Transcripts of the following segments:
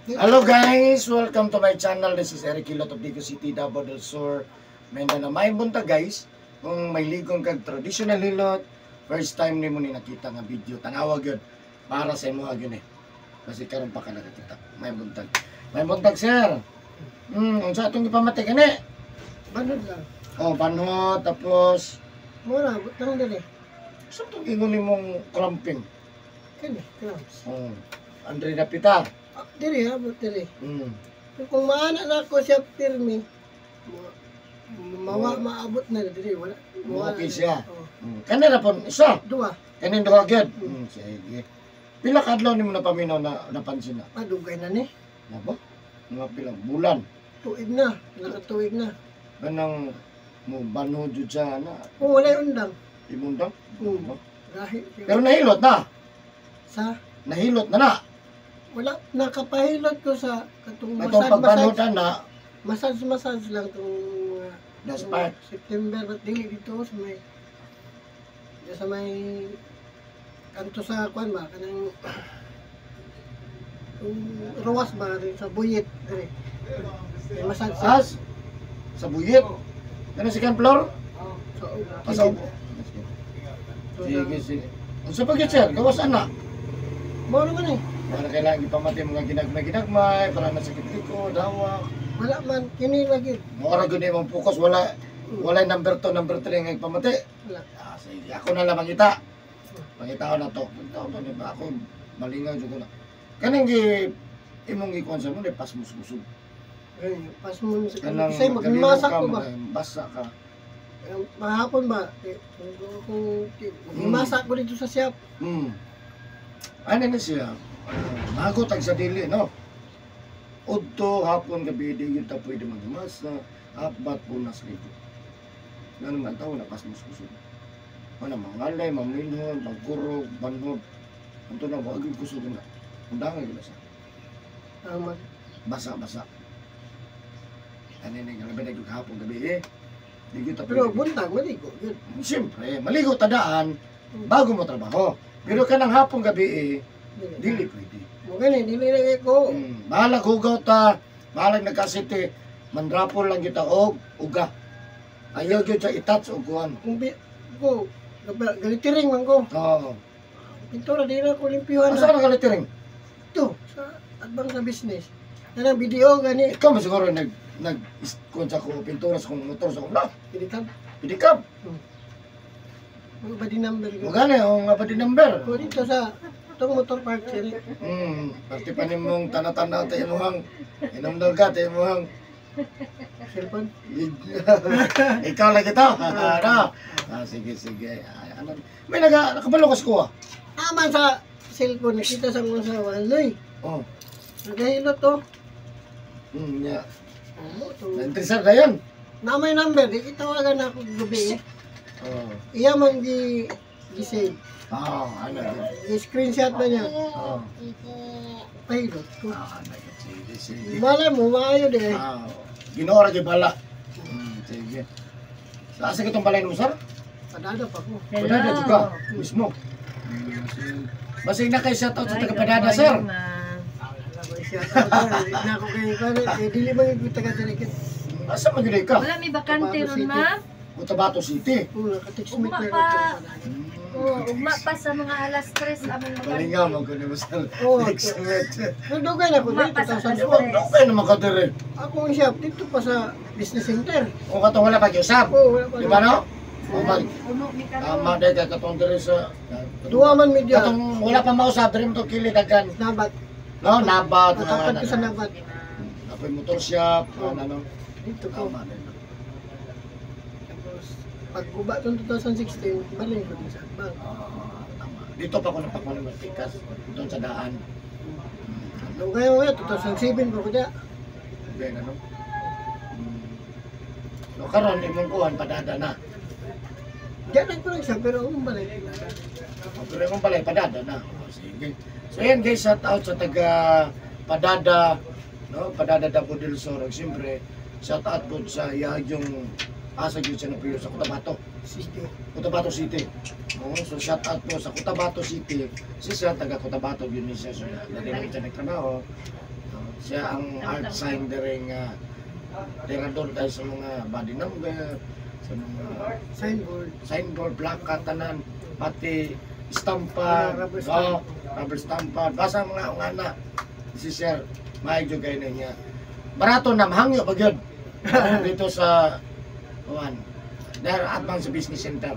Hello guys, welcome to my channel. This is Eric Hilot of Dico City, Davao del Sur, Mindanao. May bunta guys, kung may ligong kag traditional hilot, first time ni mo ni nakita nga video, tanawag yun para sa imo yun eh. Kasi karon pa ka nakita. May buntag. May buntag sir. Unsa atong ipamati kani? Banod lang. Oh, banhot tapos Mura, butang dali. sa itong ingon nimong cramping. Kani, cramps. Oh, Andre Dapita. Diri ha, but diri. Mm. Kung maana na ako siya pirmi, maabot na diri, wala. Okay siya. Oh. Kanina po isa. Dua, Kanin duha gyud. Sige. Pila ka adlaw nimo napaminaw na napansin na? padugay na ni. Na ba? Mga pilang bulan. Tuig na, nakatuig na. Kanang mo banho jud siya na Kung wala yung undang, imundang. dahil Pero nahilot na. sa, Nahilot na na. wala, nakapahilot ko sa katong Atong pagbanhotan na massage lang itong the spark. September, ba't dili dito sa may kanto sa kwan ba, kanang ruwas ba, rin sa buyit, rin. May massage sa As sa buyit. Ano second floor? sa Asa? Sige, sige. Unsa pa gyud sir? Gawas ana. Mo naman eh. Para kailangan ipamati mga ginagmay-ginagmay para nasakit liko, dawa. Wala man, kini lagi. Mo ra gyud imong focus wala number 2, number 3 nga ipamati. Wala. Sige, ako na lang mangita. Mangita ko na to. Mangita ko na ba ako malingaw jud ko na. Kaning imong ikuan sa mo ni pasmus kusog. Ayun, pas mo sa Kanang kasi magmasak ko ba? Basa ka. Mahapon ba? Kung magmasak ko dito sa siyap. Ano na siya? Magutag sa dili, no? Udto, hapon, gabi, di yun ta pwede magmasa, habat, punas, ligo. Nga naman tao, napasmus kusog. Ano, mangalay, maminhon, magkurog, banhod. Ito na, wag yung kusog na. Undangan yun siya. Tama. Basa. Ano na, galabi na yung hapon, gabi, eh. Di yun ta Pero pwede. buntag, maligo. Yun. Siyempre, maligo tadaan, bago mo trabaho. Pero kanang hapon, gabi, eh, dili pwede. Gani, dili lagi ko. Bahalag hugaw ta, bahalag nagkasiti, mandrapol lang kita og uga. Ayaw gyud sa itats og kuan. Kung ko, galitiring man ko. Oo. Pintura, di na ko limpiyuhan Asa na. ka ngalitiring? Ito, sa adbang sa business. Yan video, gani. Ikaw mo siguro nag kuan sa ko pintura sa kong motor sa kong Pinikab. pidikap. Mga body number ko. Mo gani ang nga di number. Ko dito sa itong motor park siri. Pati pa nimong tana-tana tayo imong inumdol ka tayo imong Cellphone. ikaw lagi to. Ano? Sige. Ano? May nakabalo ka ko. Aman sa cellphone, nakita sa mga sa waloy. Oh. Nagahilot to. Yeah. Oo, to. Na-interesar na yan. Na may number, di kitawagan ako gabi. Oh. Iya man gi-save. Ano yun? I-screenshot na niya. Oh. Pahilot ko. Sige. Malay mo, maayo di. Ginora kay bala. Sige. Sa kitong balay mo, sir? Padada pa ko. Padada juga, mismo. Basig na kay shoutout sa taga Padada, sir. Labay siya. Na ako kay dili man yung taga-dirikit. Asa magiging ka? Wala may bakante ron, ma. Cotabato City. Naka-text me Ugma na pa. ito. Ugma pa sa mga alas 3 among Malingaw, magkunin mo, sir. Oo. Next minute. Nandugay na ko Ugma dito. pa sa Tapos alas Huwag kayo naman ka dire. ako ang shop dito pa sa business center. Kung katong wala pag-usap. Oo, wala pa. Di ba no? Puno ni Tama karon. dahil kay katong dire sa... Duwa man media. Katong wala pa mausap, dire mo to kilidagan. Nabat. No, nabat. Natapad ko sa nabat. Apoy motor shop, ano. Dito ko. Tama din. Tapos, pag-uba itong 2016, balik ko sa bank. Tama. Dito pa ako napakuha ng tikas. Doon sa daan. Nung ngayon nga, 2007 ko kaya. Okay, ano? So, karon imong kuhan, padada na. Diyan ko lang siya, pero balik. Pero imong balay, padada na. Sige. So, yan guys, shout out sa taga Padada, no? Padada Davao del Sur. Siyempre, shout out po sa yung asa yun siya na piyo sa Cotabato. Cotabato City. So shout out po sa Cotabato City. Si siya taga Cotabato yun siya. So dali lang siya nagtrabaho. Siya ang art sign ring tirador tayo sa mga body number, sa mga signboard, plaka, tanan, pati stampa, rubber stampa, basta mga ungana. Si Sir, maayos kayo na niya. Barato na, mahangyo ba yun? Dito sa dahil atbang sa business center.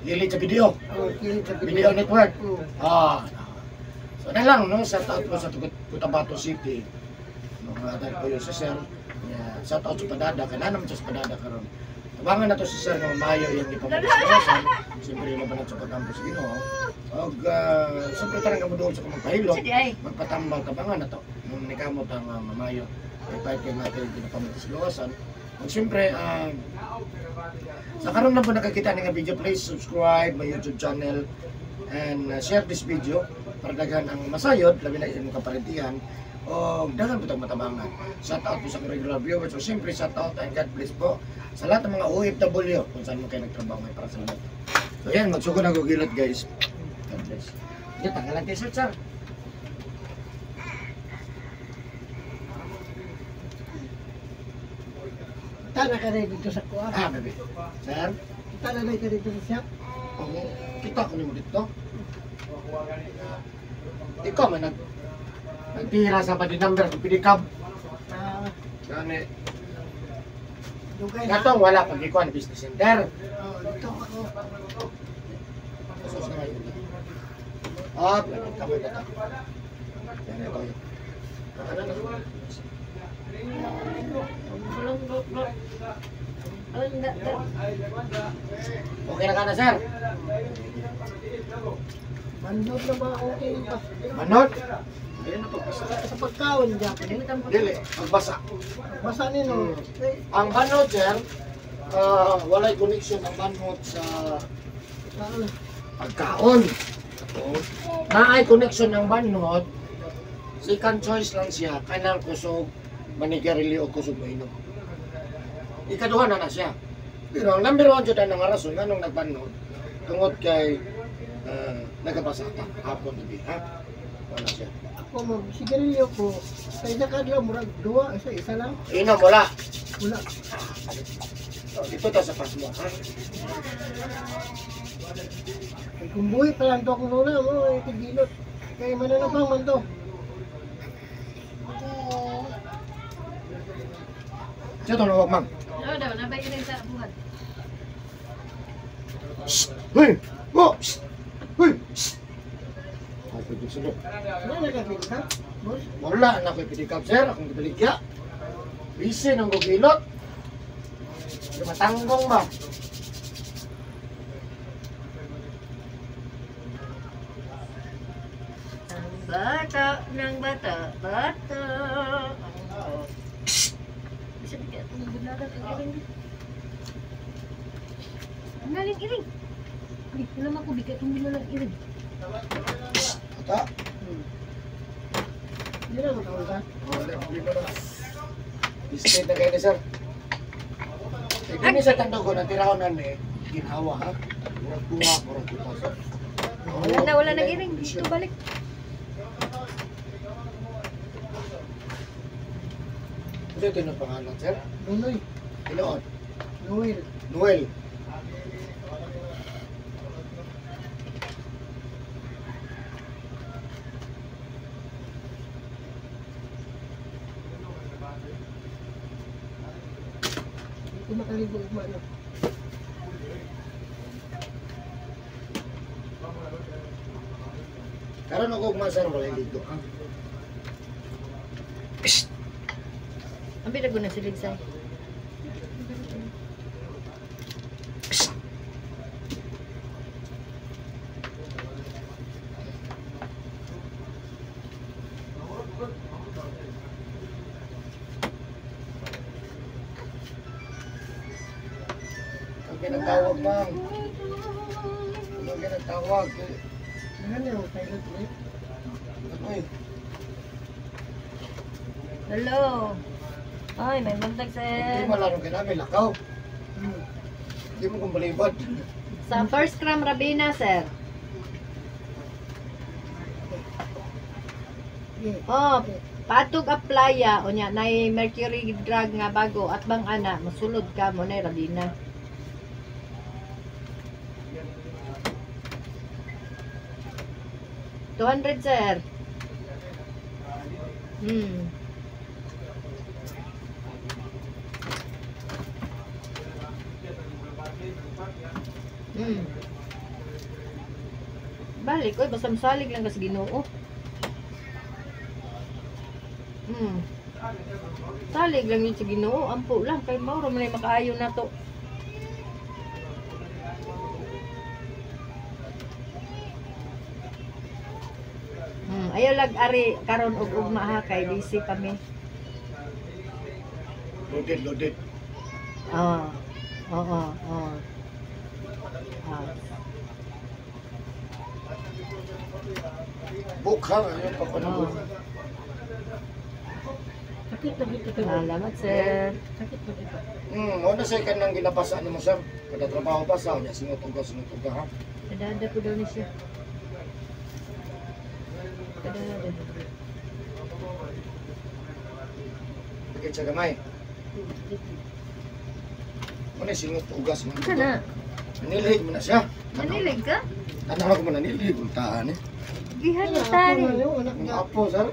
Lilit sa video. Video network. So na lang, no? Shout out po sa Cotabato City. Mga dahil po yun sa Sir. Shout out sa Padada. Kaya naman sa Padada karon. Tabangan na to si Sir ng mayo yung ipapagkasayasan. Siyempre yung mabanat sa pagkampo sa Ginoo. Og siyempre tarang ka mo doon sa kumagpahilog. Magpatambal, tabangan na to. Nung nikamot ang mayo. May kahit kayo natin yung pinapamit sa luwasan. At siyempre, sa karoon na po nakakita ng video, please subscribe my YouTube channel and share this video para daghan ang masayod, labi na isang kaparintihan o daghan po itong matabangan. Shout out po sa regular viewers. So siyempre, shout out and God bless po sa lahat ng mga OFW kung saan mo kayo nagtrabaho ngayon para sa lahat. So yan, magsugod na gugilot guys. God bless. Yan, tanggalan kayo sir. Kita na ka rin dito sa kuha. Baby. Sir? Kita na rin ka dito sa shop. Kita ko mo dito. Ikaw man nagtira sa body number kung pinikab. Gani. Katong wala pag ikaw ang business center. Dito ako. Kasos na ngayon. Lagyan ka mo dito. Yan ito yun. Okay na ka na, sir? Manod na ba okay pa? Manod? Ayun na pagbasa. Sa pagkaon dyan. Dili, pagbasa. Basa nino. Ang manod, sir, walay connection ang manod sa pagkaon. Naay connection ng manod, second choice lang siya, kanang kusog, manigarilyo o kusog mainom. Ikaduha na siya. Pero ang number 1 dyan ang rason, anong nagbanod, tungod kay nagabasata, hapon gabi, ha? Wala siya. Ako mo, sigarilyo ko. Sa isa ka diyo, murag dua, isa lang. Inom, wala. Wala. So, dito ta sa pasmo, ha? Kung buhay pa lang to akong luna mo, tigilot. Kaya mananabang man to. Siya ito, nawag, ma'am. Oo daw, nabay ka rin sa buhat. Hoy! Oh! Hoy! Ay, pwede sila. Wala nakapit ka, boss? Wala na ko'y pinikap, sir. Akong gibaligya. Busy ng gugilot. Matanggong ba? Ng bata. Bisa bigyan itong bulagan ang iring. Ang galing iring. Hindi ko naman ako bigyan itong bulagan iring. Ata? Hindi na matawag ka. Wala, hindi mo na. Biscuit na kayo ni sir. Hindi sa tandog ko, natiraw na ni ginawa, ha? Murag bunga, murag butas. Wala nang iring. Dito balik. Ano ito yung pangalan, sir? Nunoy. Inoon? Noel. Noel. Hindi ko makaligo umano. Karon ako kumasar, wala ligo, ha? Ang binago na si Ligsay. Ang pinagtawag, ma'am. Ang pinagtawag. Ano yung pilot ulit? Ano eh? Hello. Ay, may bantag Hindi sir. mo laro ka namin, lakaw. Hindi mo kong balibad. Sa first cram Rabina, sir. Okay. Oh, Patog aplaya o nya nay mercury drug nga bago at bang ana mosulod ka mo nay rabina. $200 sir. Balik, oy, basta masalig lang kasi Ginoo. Salig lang yun sa Ginoo, ampo lang kay mauro man ay makaayo na to. Ayaw lag ari karon og ugma ha kay busy kami. Loaded. Oo. Bukha, ayun pa ko na Oo. Sakit na dito. Salamat sir. Sakit na dito. Ano sa ikan nang ginapasa ni mo, sir? Kada trabaho pa sa niya, singot ka, ha? Kadada ko daw ni siya. Kadada. Bigay siya gamay. Ano singot ugas mo? Kana? Nanilig mo na siya. Nanilig ka? Anak ako mo nanilig, untaan eh. Gihan Ano, ni tari. ako na yun, anak Ang niya. apo, sir.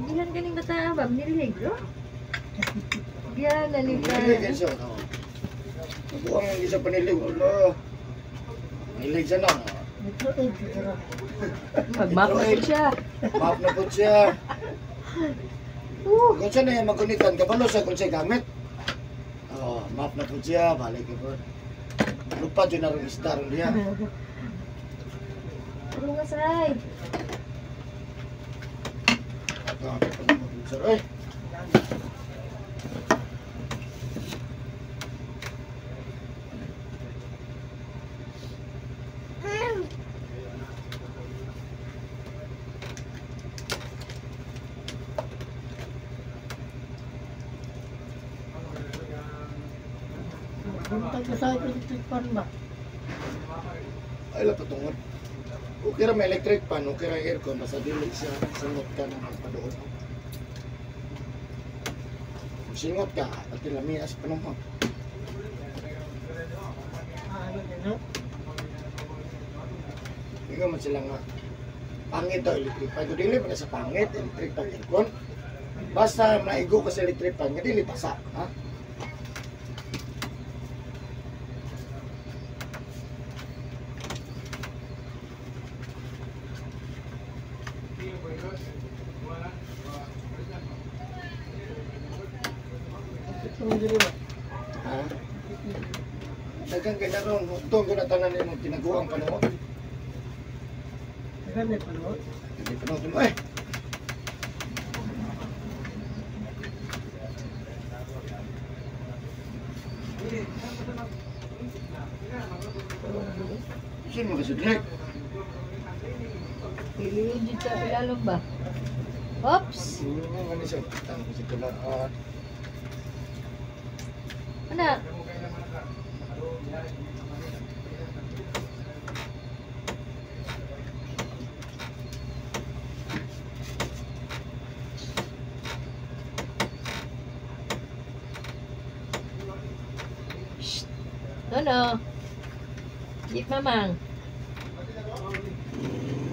Gihan ganing bata ba? Nanilig ko? Gihan na ni Nanilig tari. siya. Nabuang hindi siya panilig. Wala. Nanilig siya na. Ito, siguro. Magmapot siya. Map na po siya. Kung siya na yung magunitan, kabalo siya kung siya gamit. Map na po siya, balik ko. Lupa dyan na rin isda rin niya. Ano nga say? Sir, eh. Buntag na sa electric fan ba? Ay, lapatungod. Okay ra may electric pan, okay ra aircon, basta dili siya singot ka ng padoon. Kung singot ka, pati lamias pa naman. Ano din, no? Ikaw man sila nga, pangit daw electric pan. Kung dili pa na sa pangit, electric pan aircon. Basta maigo ka sa electric pan, nga dili pasa, ha? Ito din ba? Ha? Dagang ganaron, hutong ko na tanan nimo tinaguang panahon. Kaya may panood. Hindi panahon mo eh. Sino mo kasi direct? Ililid sa ilalong ba? Oops! Ano siya? Tanong ko si Tulaan. Ano? Shh! No. Jeep mamang.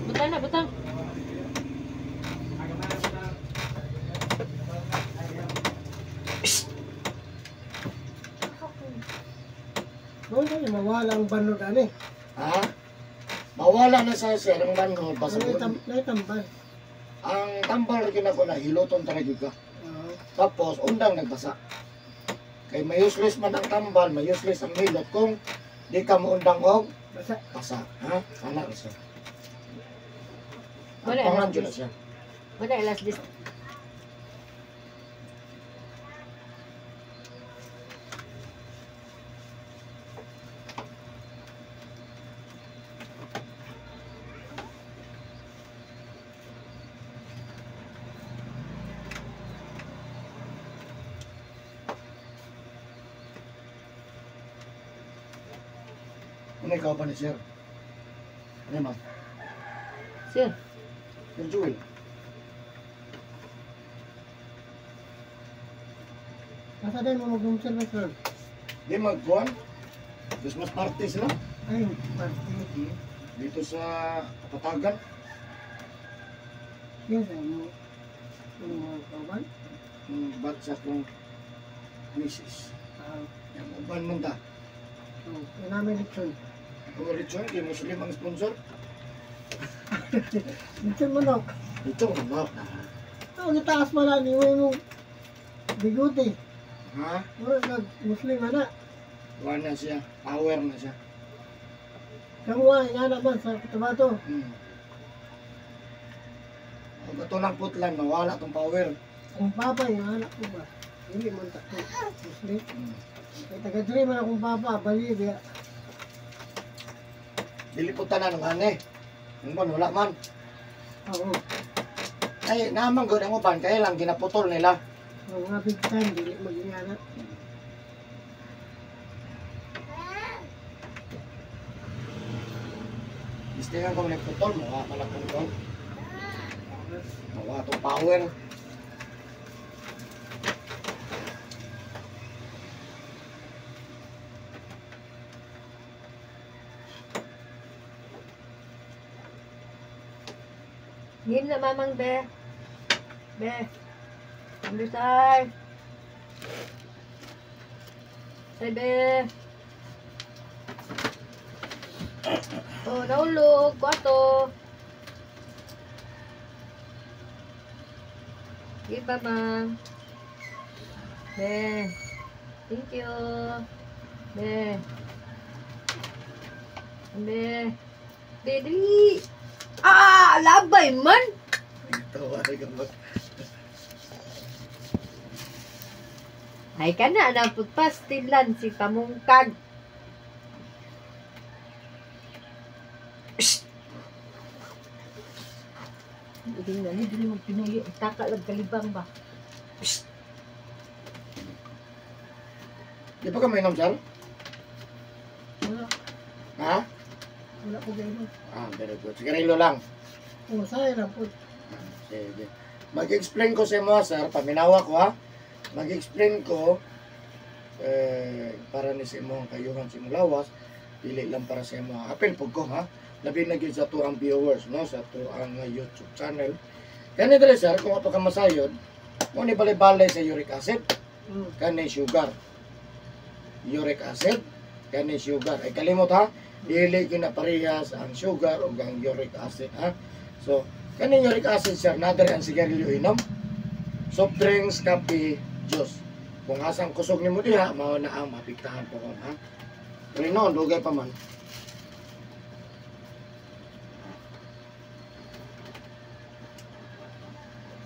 Butang na, butang. Noon tayo, mawala ang banod ani. Ha? Mawala na sa sir ang manhod. Basta Naitambay. ang tambal rin ako na hiluton talaga ka. Tapos, undang nagbasa. Kay may useless man ang tambal, may useless ang hilot. Kung di ka mo undang og, Basta. basa. Ha? Sana rin siya. Ang Wala, pangan last dyan na dis. siya. Wala, last dis. Ano ikaw pa ni sir? Ano ma'am? Sir, Sir Joel. Asa din mo mag-room service ron? Di magkuhan. Christmas party sila. Ay, party. Dito sa Kapatagan. Yes, mo. Yung mga kawan. Batsa kong misis. Yung uban man ta. Yung namin Litson. Kung Richard, yung Muslim ang sponsor. Litson manok. Ito, manok. Nataas mo lang yung bigote. Ha? Mura nag-Muslim na. Kuha na siya. Power na siya. Kamuha, nga naman sa Cotabato. Pag ito ng putlan, nawala tong power. Kung papa, yung anak ko ba? Hindi man tako. Muslim. Kaya taga-dream man akong papa, bali biya. Diliputan na ng ane. Yung man, wala man. Oo. Ay, naman gawin ang uban, kaya lang ginaputol nila. Ang mga big time, dili mag-inganat. Istingan ko nagputol, mukha ka lang putol. Mukha itong power. Game na mamang be. Be. Underside. Say be. Oh, naulog. Kwato. Give mamang. Be. Thank you. Be. Be. Be, dali. Ah, labay man. Tawa rin ka ba? Ay ka na, napagpastilan si Pamungkag. Shhh! Hindi nga, hindi mo pinuyo. Takalag kalibang ba? Shhh! Di ba ka may inom, sir? Wala, Ha? wala ko gano'n. Ah, very good. Sigarillo lang. Kung sa'yo lang po. Sige. Mag-explain ko sa mo, sir. Paminawa ko, ha? Mag-explain ko para ni sa mo kayuhan sa imong lawas. Dili lang para sa mo. Apel po ko, ha? Labi na gyud sa to ang viewers, no? Sa to ang YouTube channel. Kani dali, sir, kung apa ka masayod, mo ni balay-balay sa uric acid, kani sugar. Uric acid, kani sugar. Ay kalimot, ha? Dili kinaparehas ang sugar o ang uric acid, ha? So, kaning uric acid, sir, nader ang sigarilyo inom, soft drinks, kape, juice. Kung asang kusog ni mo diha, mao na ang mapiktahan po ko, ha? Pero noon, dugay pa man.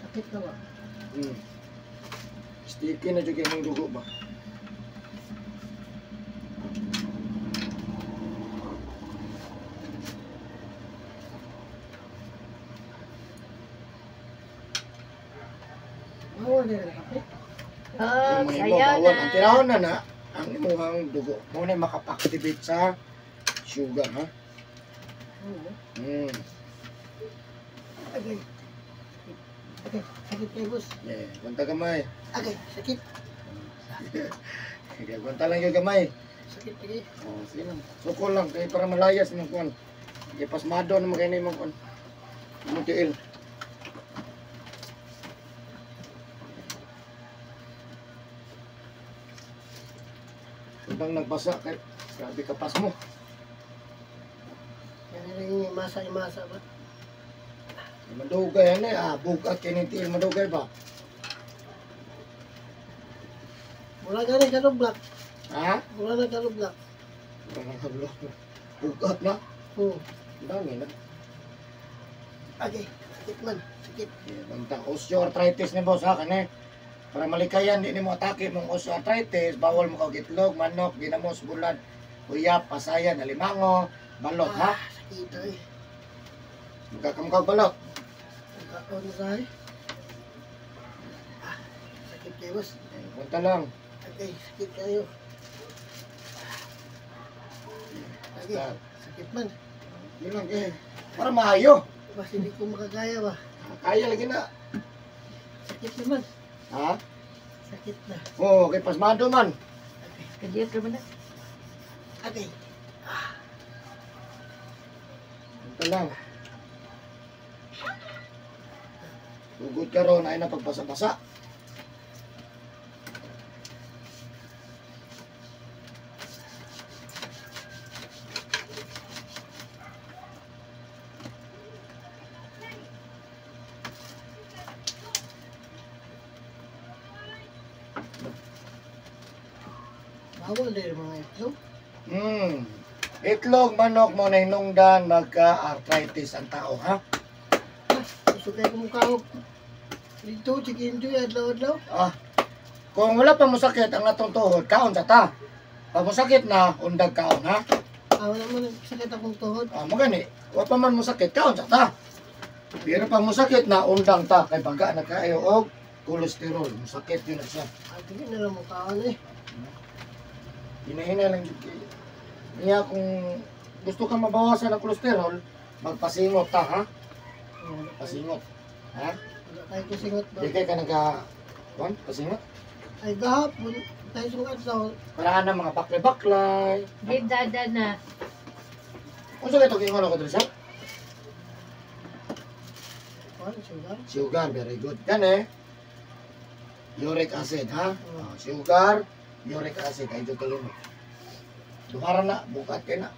Sakit na ba? Sticky na dyan yung dugo ba? Bawal din ang kape. Oh, Yung mga sayo bawal. Ang na. tinahon na ang imuhang dugo. Mo na makapaktivate sa sugar, ha? Oo. Agay. Agay, sakit kayo, boss. Yeah, kunta gamay. Agay, sakit. Kaya kunta lang yung gamay. Sakit lagi. Oh, sige lang. Sukol lang, kaya para malayas ng kuwan. Kaya pasmado naman kayo na yung mga kuwan. Mutiil. Ibang nagbasa, kay grabe kapas mo. Yan na lang yung masa ba? Madugay yan bugat kinintil madugay ba? Mula galing ka lublak. Ha? Mula na ka lublak. Bugat na? Oo. Ang dami na. Agay, sakit man. Sakit. Bantang osteoarthritis ni boss ha, kani. Para malikayan, di ni mo atake mong osteoarthritis, bawal mo kagitlog, manok, ginamos, bulan, uyap, pasayan, alimango, balot ha? Sakit ay. Magkakamkaw balot. Magkakaon na sa'yo. Sakit kayo, boss. Punta lang. Agay, sakit kayo. Agay, sakit man. Yun lang eh. Para maayo. Mas hindi ko makagaya ba? Kaya lagi na. Sakit naman. Ha? Sakit na. Oo, kay pasmado man. Kadiyot naman na. Okay. Ito lang. Tugod ka ron, ay na pagpasa-basa. Bawal din mga itlog. Itlog, manok mo na hinungdan, magka-arthritis ang tao, ha? Gusto kayo kumukawag. Dito, chicken joy, adlaw-adlaw. Ah, kung wala pa mo sakit ang atong tuhod, kaon sa ta. Pag mo sakit na, undag kaon, ha? Wala man sakit akong tuhod. Ah, mo gani, wala pa man mo sakit, kaon sa ta. Pero pag mo sakit na, undang ta, kay pagka na kayo, og kolesterol, mo sakit yun na siya. Hindi na lang mo kaon eh. Hinahina lang yun. Kaya kung gusto ka mabawasan ng kolesterol, magpasingot ta, ha? Pasingot. Ha? Wala tayo kusingot ba? Di ka nagka... Juan, pasingot? Ay gahapon, tayo sungat daw. Paraan na mga baklay-baklay. Dada na. Kung sa ito, kingon ako dito siya? Kuan, sugar. Sugar, very good. Yan eh. Uric acid, ha? Sugar, uric acid. Ay, dito mo. Duhara na, bukat ka na.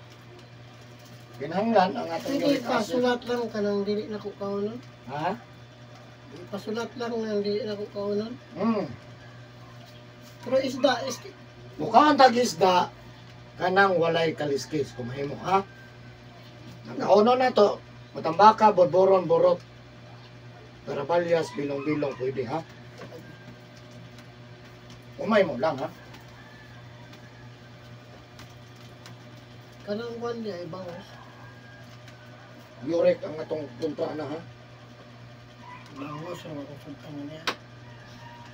Pinahanglan ang atong Sige, uric acid. pasulat lang ka nang dili na ko kaunon. Ha? Pasulat lang nang dili na ko kaunon. Pero isda, Mukha ang tag-isda, kanang walay kaliskis. Kumahimo, ha? Ang kauno na to, matambaka, borboron, borot. Karabalyas, bilong-bilong, pwede, ha? Kumahimo lang, ha? kanang kuan di ay bangos. Uric ang atong punta na, ha? Bangos ang makusuntang niya.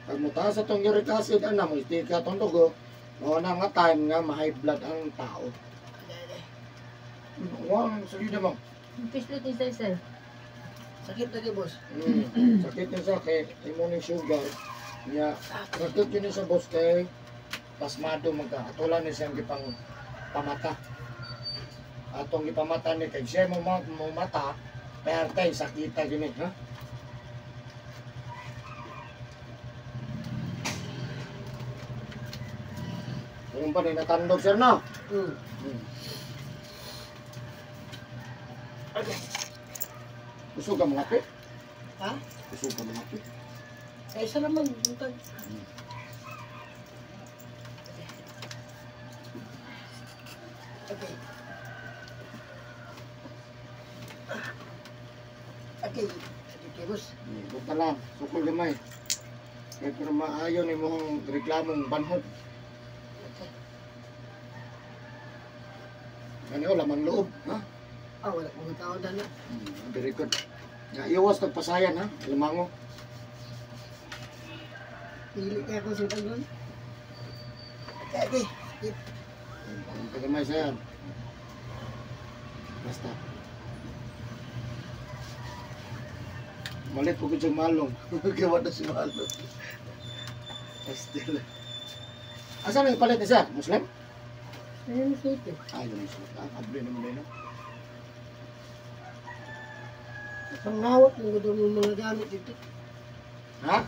Pag mutaas atong uric acid, ano mo, istika atong dugo, o na nga time nga ma-high blood ang tao. Wow, salida mo. Pislot ni Cesar. Sakit lagi, boss. Sakit yun sa kay imo ni sugar. Niya, sakit yun sa boss kay pasmado magkakatulan ni siyang gipang pamata. Atong ipamata ni kay siya mo mata, pertay sakita gini, ha? Kung pa ni natandog sir no? Gusto ka mga pit? Ha? Gusto ka mga pit? Ay, isa naman. Buntag. Okay. Okay. Okay, boss. Buta lang, sukol gamay. Kaya pero maayo ni mong reklamong banhod. Ano lamang loob, ha? Wala mga tao na na. Very good. Nga, iwas nagpasayan, ha? Lumango. Pili kaya ko sa tagon. Okay. Ang tagamay sa'yan. Basta. Malit po ko siyang malong. Gawa na si malong. Still. Asan ang palit ni sir? Muslim? Ayun na sito. Ay, yung Muslim. Abli naman din, no? Pangawat ng gusto mo mga gamit dito. Ha?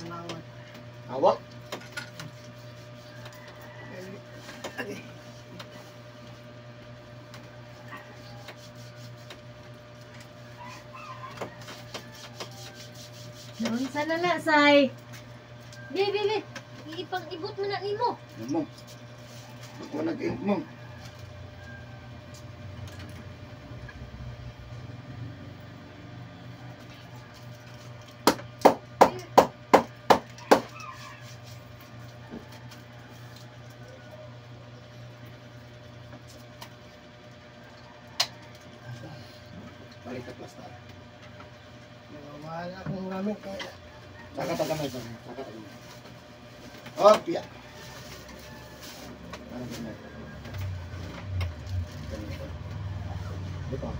Pangawat. Awak? Okay. Noon sana na, say. Bi. Ipang-ibot mo na nimo. Ano mo? Ako nag-ink mo. Balik ka plastar. Mahal akong gamit kaya. Saka tagamay sa saka tagamay. Oh, piya. Ano ba yan? Ganito. Dito.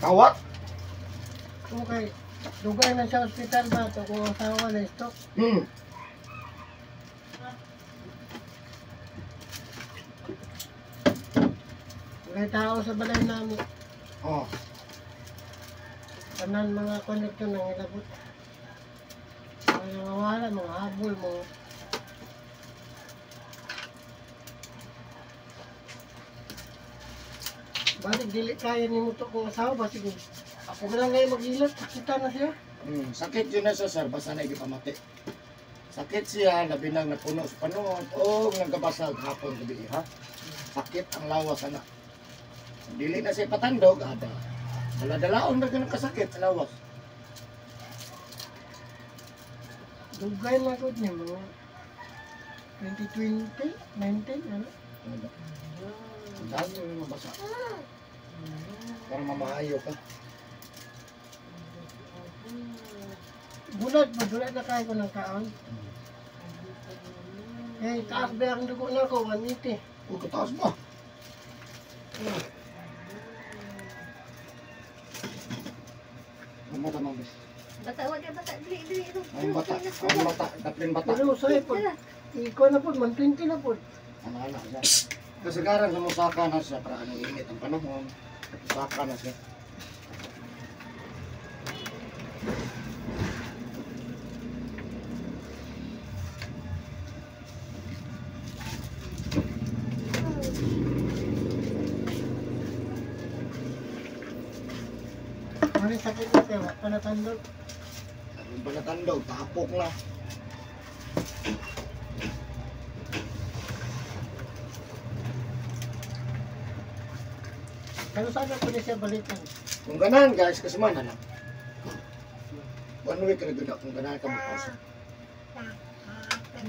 Kawat? Okay. Dugay na sa ospital ba ito kung asawa na stroke. May tao sa balay namin. Oh. Tanan mga konekto nang ilabot. Mga nawawala, mga habol, mga... Balik dili kaya ni mo to kung asawa ba sige. Ako na lang ngayon mag-ilot, kita na siya. Sakit yun na siya, sir. Basta na ipamati. Sakit siya, labi nang napuno sa panuot o nagkabasag hapon gabi, ha? Sakit ang lawas, anak. Dili na siya patandog, ada. Dala-dalaon na ganun kasakit sa lawas. Dugay na ko niya mga 2020, 19, ano? Ang dami yung mabasa. Para mamahayo ka. Bulat na kaya ko ng kaon. Eh, taas ba ang dugo na ko, 180. O, kataas ba? Ang bata, mabis. Bata, wag ka bata. Dili. Ang bata, daplin bata. Pero sa'yo po, ikaw na po, 120 na po. Ano siya. Kasagaran sa musaka na siya para anong init ang panahon. Musaka na siya. Ano sakit na kayo, panatandog. Ang panatandog, tapok na. Ano sana po niya siya balikan? Kung ganahan guys, kasi man anak. One week na ganda kung ganahan ka magpasa.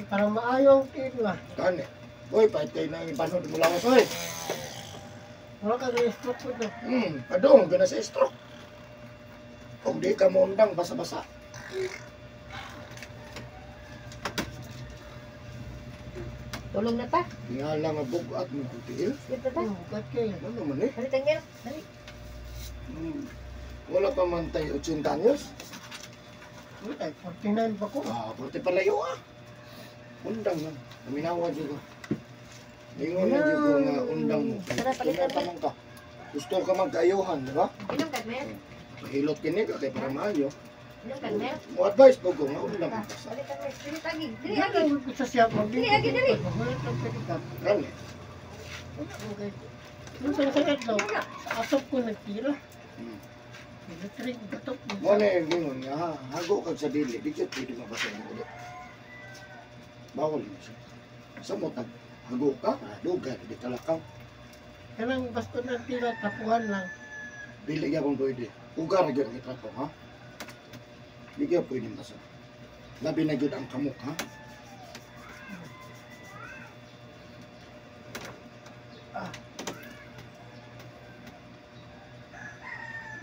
Para maayo ang tila. Kani. Uy, pahit kayo na ipanod mo lawas, uy. Wala ka re-stroke po ito. Padong, gana sa stroke. Kung di ka mo undang, basa-basa. Tulong na ta. Nga lang ang bugat mo kutil. Dito ta. Bukat kayo. Ano naman eh? Dali tanggil. Dali. Wala pa man tayo 80 anyos. Ay, 49 pa ko. Pwede palayo ah. Undang na. Naminawa dyan ko. Ingon na dyan ko nga undang mo. Tara, palitan Tingnan tamang ka. Gusto ka magkaayuhan, di ba? Inom ka, Mel. Mahilot kini ka kay para maayo. Inom ka, Mel. Mo advice ko nga undang mo. Balikan, Mel. Dili tagi. Dili Hindi agi. ako gusto siya Dili, agi, dali. Wala kang pagkakap. Rani. Okay. Yung sakit daw, sa asap ko nagtira. Electric, gatok. Mo na yung gingon nga ha. Hago kag sa dili. Di ka pwede mabasa mo ulit. Bawal mo siya. Sa mo tag hago ka. Lugar. Di talakaw. Kanang basta nagtira, tapuhan lang. Dili ka kung pwede. Ugar na gyud kita ko ha. Di ka pwede basa. Labi na gyud ang kamok ha.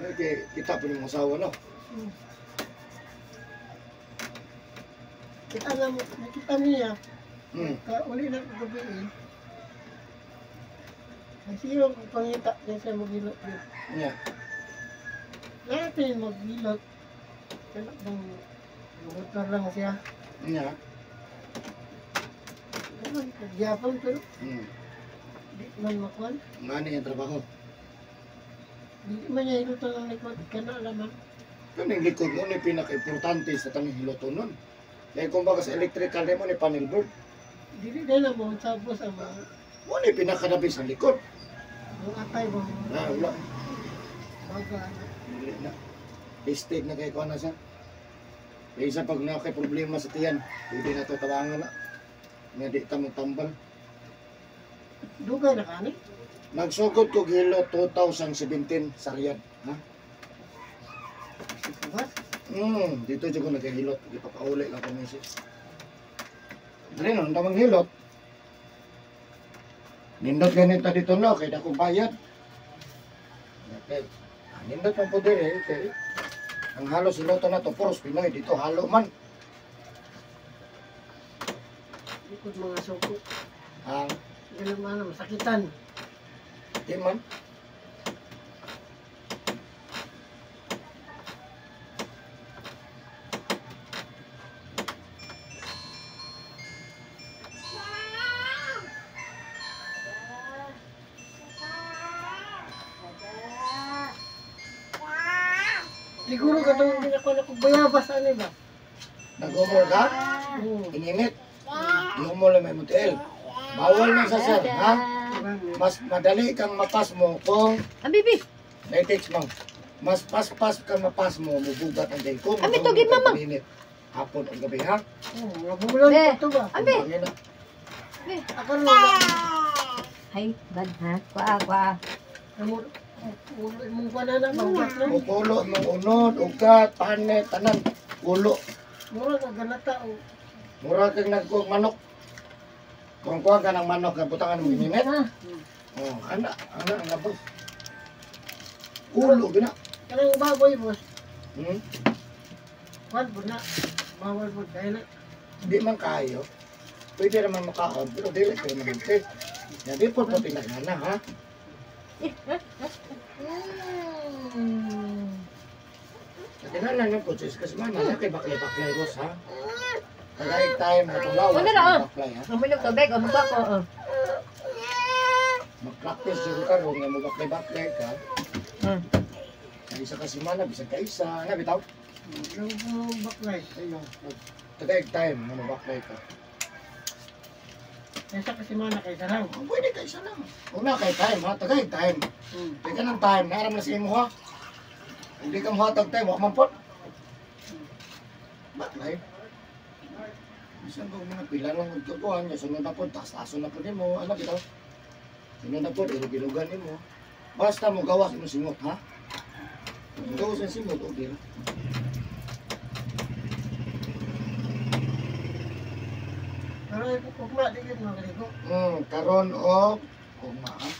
Okay, kita po yung asawa no. Kita na, nakita niya. Uli na ko gabi eh. Kasi yung pangita niya siya mag-ilot yun. Yeah. Lahat yung mag-ilot. Kaya bang lumotor lang siya. Yeah. Naman, kagyapang pero di man makuhan. Ngani yung trabaho. Di man niya ilutan lang likod. Kana alaman. Kaning likod mo ni pinaka-importante sa tanong hiloton nun. Kaya kung baka sa electrical mo ni panel board, Dili na lang mo sabos ang mga mo ni pinakadabi sa likod. atay mo. Wala. Baga. Dili na. State na kay ko na siya. Kaya isa pag na kay problema sa tiyan, pwede na ito tawangan na. Nga di ta mo tambal. Dugay na kani. Nagsugod ko hilo 2017 sa Riyadh. Ha? What? Dito dyan ko nagahilot. Di pa pauli lang ko misis. Dali no, damang hilot. Nindot ganito dito no, kaya akong bayad. Okay. Nindot man po din eh. Okay. Ang halos hiloto na to, puros Pinoy. Dito halo man. Likod mga suko. Ang Ganun man, masakitan. di man. Siguro katong ginako ko bayabas ano ba? Nag-umol ka? Oo. Ininit. Iumol na may mutil. Bawal na sa sir, ha? Mas madali kang mapas mo kung Ang bibi. na-text mo. Mas pas-pas kang mapas mo, mubugat ang day ko. Ami, tugid, mama. Hapon ang gabi, ha? Oo, mabulan Eh. pa to ba? Abi. Kumpangin na. Ako na. Hay, bad ha. Kwa. Mong banana mawat no. Mukulo, mong unod, ugat, panet, tanan, ulo. Mura ka ganata o. Mura kang nagkuha manok. Kung kuha ka ng manok, butangan mo ininit. Ha? Oh, ana, ang labos. Ulo, gina. Kanang baboy boss. Hmm? Kwan po na. Bawal po dahil na. Di man kayo. Pwede naman makaon, pero dili kayo mabuti. Yan, di po po tinagana, ha? Kailangan ng coaches kasi man, kay baklay-baklay, boss, ha? Pag-aig tayo, mga tulaw, Wala na, baklay, ha? Ang minog tubig. Ang mukha ko. Mag-practice yung karoon, nga mo baklay-baklay ka. Sa isa ka semana, bisag ka isa, nga bitaw? Yung baklay. Ayun. Tagaig tayo, nga mo baklay ka. Nasa kasi mana kay sarang. Oh, pwede ka isa lang. Una kay time, ha? Tagaig time. Teka ng time, naram na sa imo, ha? Hindi ka mahatag time, wak man po. Baklay. Bisan ba mga pila lang magtukuhan, yung sunod na po, taas-taso na po mo, ano bitaw? Sunod na po, ilugilugan mo. Basta mo gawas mo singot, ha? Kung gawas ang singot, okay lang. Pero ugma di gid magaligo. Karon o kuma, ha?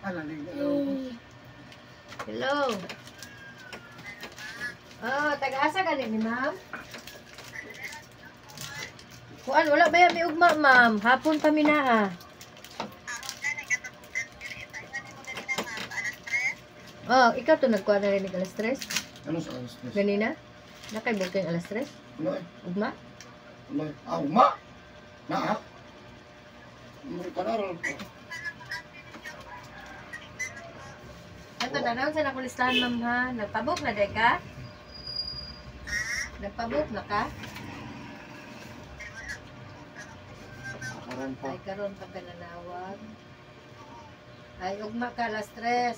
Ala ligo. Hello. Oh, taga-asa ka ni ma'am? Kuan, wala ba yan may ugma, ma'am? Hapon pa minaa. Oh, ikaw to nagkuha na rin ng alas 3? Ano sa alas tres? Ganina? Nakaibog kayong alas 3? Ano eh? Ugma? Ano eh? Ah, uma! Na, ha? Hindi ka naroon. Ato na naon sa nakulistahan, ma'am, ha? Nagpabok na day ka? Nagpabok na ka? Karan pa. Ay, karon pa ka nanawag. Ay, ugma ka alas 3.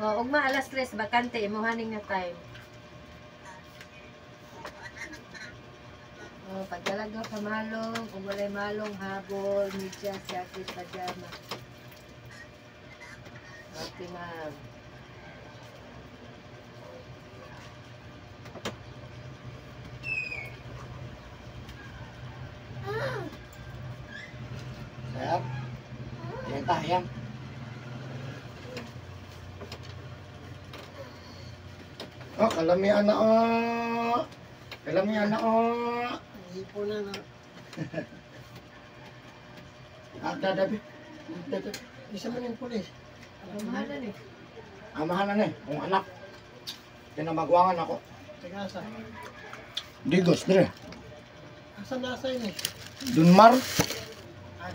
Oh, ugma alas 3, bakante, imuhaning na time. Oh, pagdalaga ka malong, kung walay malong, habol, medyas, jacket, pajama. Okay, ma'am. Sayang. Ayan ta, ayan. Oh, kalamihan na, oh. Kalamihan na, oh. Ipo na na. Dadabi. Isa man yung pulis. Lumahanan eh. Amahan na eh, kung anak. Pinamagwangan ako. Tagasa. Digos, dire. Asa nasa yun eh. Dunmar. Ay.